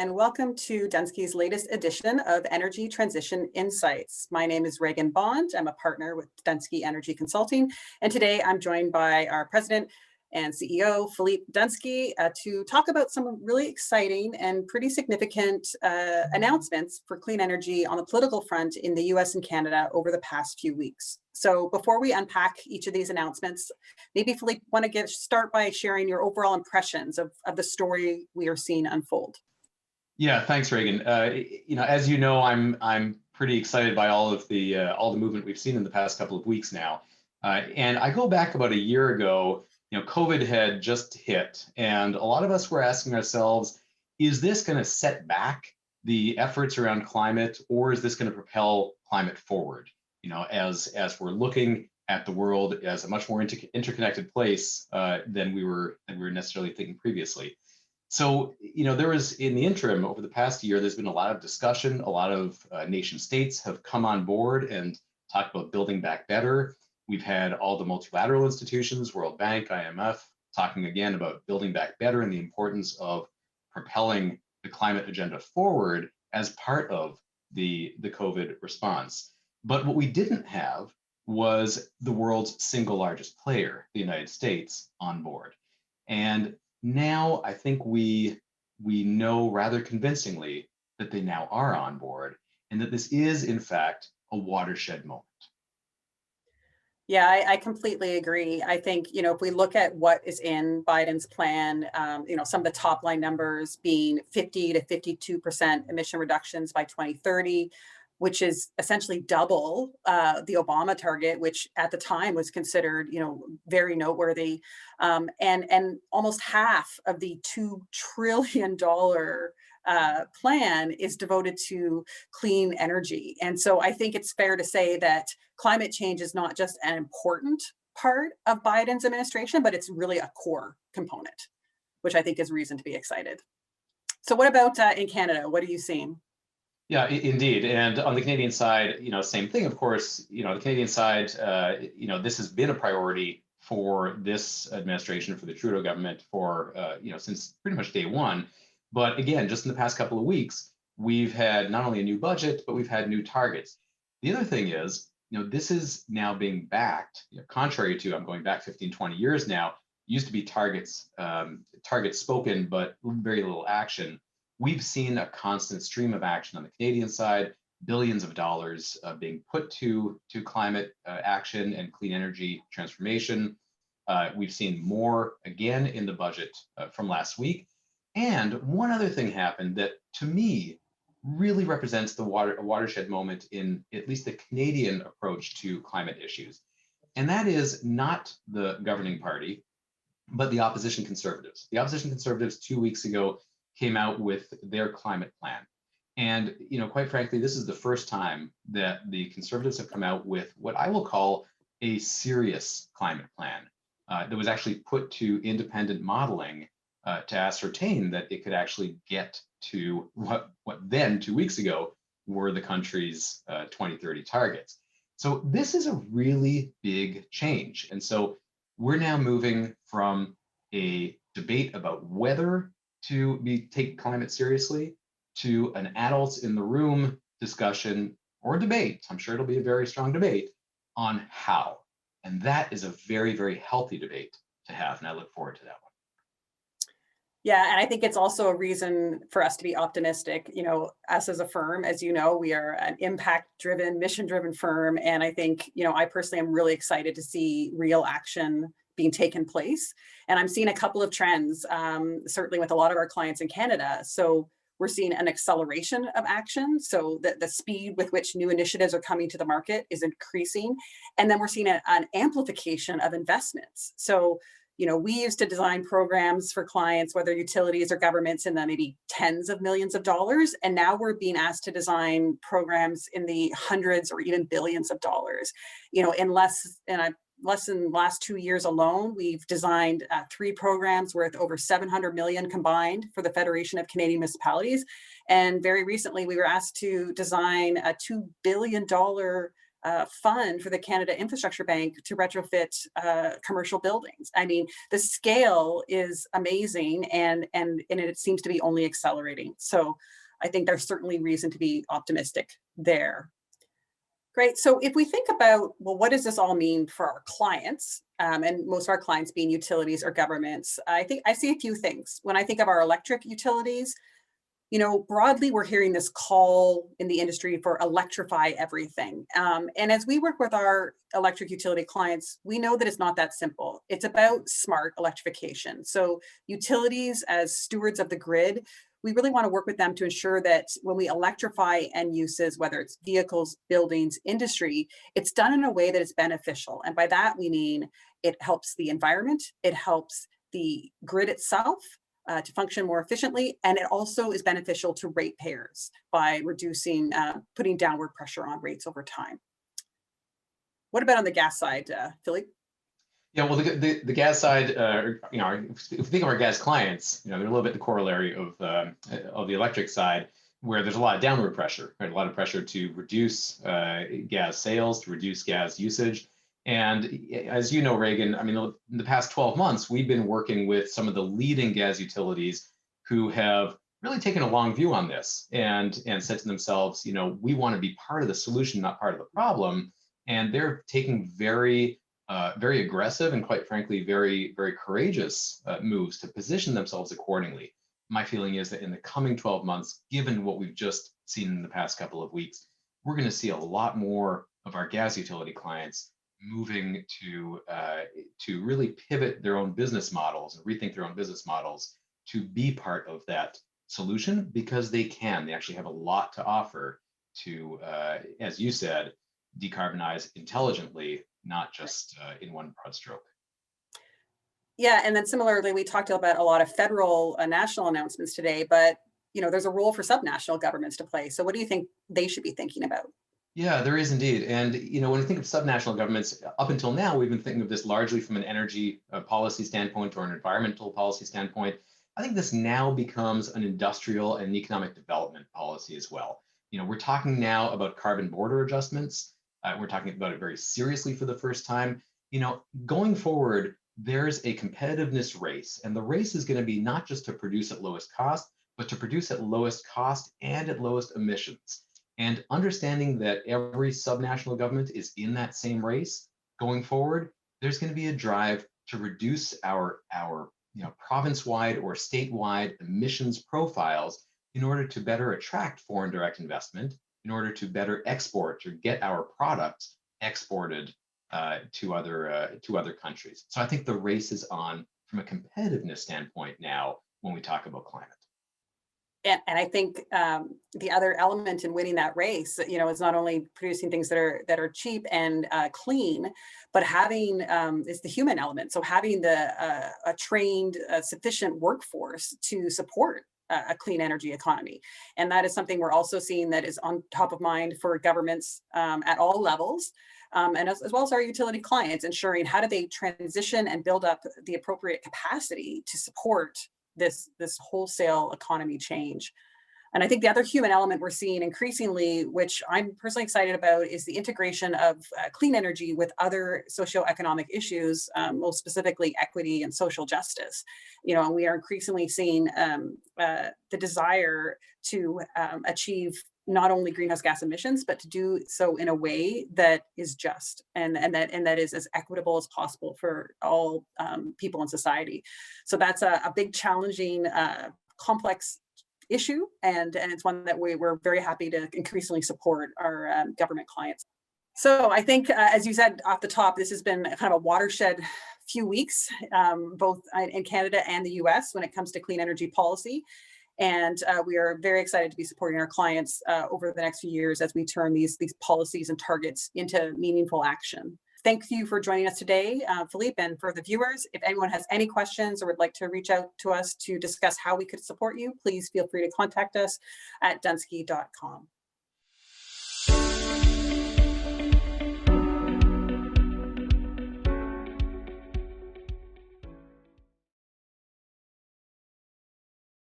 and welcome to Dunsky's latest edition of Energy Transition Insights. My name is Raegan Bond. I'm a partner with Dunsky Energy Consulting, and today I'm joined by our president and CEO, Philippe Dunsky, to talk about some really exciting and pretty significant announcements for clean energy on the political front in the US and Canada over the past few weeks. So before we unpack each of these announcements, maybe Philippe, want to start by sharing your overall impressions of the story we are seeing unfold. Yeah, thanks, Raegan. As you know, I'm pretty excited by all the movement we've seen in the past couple of weeks now. And I go back about a year ago. COVID had just hit, and a lot of us were asking ourselves, is this going to set back the efforts around climate, or is this going to propel climate forward? As we're looking at the world as a much more interconnected place than we were necessarily thinking previously. So, there was, in the interim, over the past year, there's been a lot of discussion. A lot of nation states have come on board and talked about building back better. We've had all the multilateral institutions, World Bank, IMF, talking again about building back better and the importance of propelling the climate agenda forward as part of the COVID response. But what we didn't have was the world's single largest player, the United States, on board. And now I think we know rather convincingly that they now are on board, and that this is, in fact, a watershed moment. Yeah, I completely agree. I think, if we look at what is in Biden's plan, some of the top line numbers being 50 to 52% emission reductions by 2030, which is essentially double the Obama target, which at the time was considered, very noteworthy, and almost half of the $2 trillion plan is devoted to clean energy. And so I think it's fair to say that climate change is not just an important part of Biden's administration, but it's really a core component, which I think is reason to be excited. So what about in Canada? What are you seeing? Yeah, indeed. And on the Canadian side, same thing, of course. The Canadian side, this has been a priority for this administration, for the Trudeau government, for since pretty much day one. But again, just in the past couple of weeks, we've had not only a new budget, but we've had new targets. The other thing is, this is now being backed, contrary to, I'm going back 15, 20 years now, used to be targets spoken, but very little action. We've seen a constant stream of action on the Canadian side, billions of dollars being put to climate action and clean energy transformation. We've seen more again in the budget from last week. And one other thing happened that, to me, really represents the watershed moment in at least the Canadian approach to climate issues. And that is not the governing party, but the opposition Conservatives. The opposition Conservatives 2 weeks ago came out with their climate plan. And, quite frankly, this is the first time that the Conservatives have come out with what I will call a serious climate plan that was actually put to independent modeling to ascertain that it could actually get to what then 2 weeks ago were the country's 2030 targets. So this is a really big change. And so we're now moving from a debate about whether to take climate seriously to an adults in the room discussion or debate. I'm sure it'll be a very strong debate on how. And that is a very, very healthy debate to have. And I look forward to that one. Yeah, and I think it's also a reason for us to be optimistic. Us as a firm, as you know, we are an impact-driven, mission-driven firm. And I think, I personally am really excited to see real action being taken place. And I'm seeing a couple of trends, certainly with a lot of our clients in Canada. So we're seeing an acceleration of action. So the speed with which new initiatives are coming to the market is increasing. And then we're seeing an amplification of investments. So we used to design programs for clients, whether utilities or governments, in the maybe tens of millions of dollars. And now we're being asked to design programs in the hundreds or even billions of dollars. In less than the last 2 years alone, we've designed 3 programs worth over $700 million combined for the Federation of Canadian Municipalities. And very recently, we were asked to design a $2 billion fund for the Canada Infrastructure Bank to retrofit commercial buildings. I mean, the scale is amazing, and it seems to be only accelerating. So I think there's certainly reason to be optimistic there. Great. So if we think about, well, what does this all mean for our clients? And most of our clients being utilities or governments, I think I see a few things. When I think of our electric utilities, broadly, we're hearing this call in the industry for electrify everything. And as we work with our electric utility clients, we know that it's not that simple. It's about smart electrification. So utilities, as stewards of the grid, we really want to work with them to ensure that when we electrify end uses, whether it's vehicles, buildings, industry, it's done in a way that is beneficial. And by that, we mean it helps the environment, it helps the grid itself, to function more efficiently, and it also is beneficial to ratepayers by reducing, putting downward pressure on rates over time. What about on the gas side, Philippe? Yeah, well, the gas side, if we think of our gas clients, they're a little bit the corollary of the electric side, where there's a lot of downward pressure, right? A lot of pressure to reduce gas sales, to reduce gas usage. And as you know, Raegan, I mean, in the past 12 months, we've been working with some of the leading gas utilities who have really taken a long view on this and said to themselves, we want to be part of the solution, not part of the problem. And they're taking very aggressive and, quite frankly, very, very courageous moves to position themselves accordingly. My feeling is that in the coming 12 months, given what we've just seen in the past couple of weeks, we're going to see a lot more of our gas utility clients moving to really pivot their own business models and rethink their own business models to be part of that solution, because they actually have a lot to offer to, as you said, decarbonize intelligently, not just in one broad stroke. Yeah, and then similarly, we talked about a lot of federal, national announcements today, but there's a role for subnational governments to play. So what do you think they should be thinking about? Yeah, there is indeed. And when we think of subnational governments, up until now, we've been thinking of this largely from an energy policy standpoint or an environmental policy standpoint. I think this now becomes an industrial and economic development policy as well. We're talking now about carbon border adjustments. We're talking about it very seriously for the first time. Going forward, there's a competitiveness race, and the race is going to be not just to produce at lowest cost, but to produce at lowest cost and at lowest emissions. And understanding that every subnational government is in that same race going forward, there's going to be a drive to reduce our province-wide or statewide emissions profiles in order to better attract foreign direct investment, in order to better export or get our products exported to other countries. So I think the race is on from a competitiveness standpoint now when we talk about climate. And I think the other element in winning that race, is not only producing things that are cheap and clean, but having is the human element. So having a trained, sufficient workforce to support a clean energy economy, and that is something we're also seeing that is on top of mind for governments at all levels. And as well as our utility clients, ensuring how do they transition and build up the appropriate capacity to support this wholesale economy change. And I think the other human element we're seeing increasingly, which I'm personally excited about, is the integration of clean energy with other socioeconomic issues, most specifically equity and social justice. And we are increasingly seeing the desire to achieve not only greenhouse gas emissions, but to do so in a way that is just and that is as equitable as possible for all people in society. So that's a big, challenging, complex issue, and it's one that we're very happy to increasingly support our government clients. So I think, as you said off the top, this has been kind of a watershed few weeks, both in Canada and the US when it comes to clean energy policy. And we are very excited to be supporting our clients over the next few years as we turn these policies and targets into meaningful action. Thank you for joining us today, Philippe, and for the viewers. If anyone has any questions or would like to reach out to us to discuss how we could support you, please feel free to contact us at dunsky.com.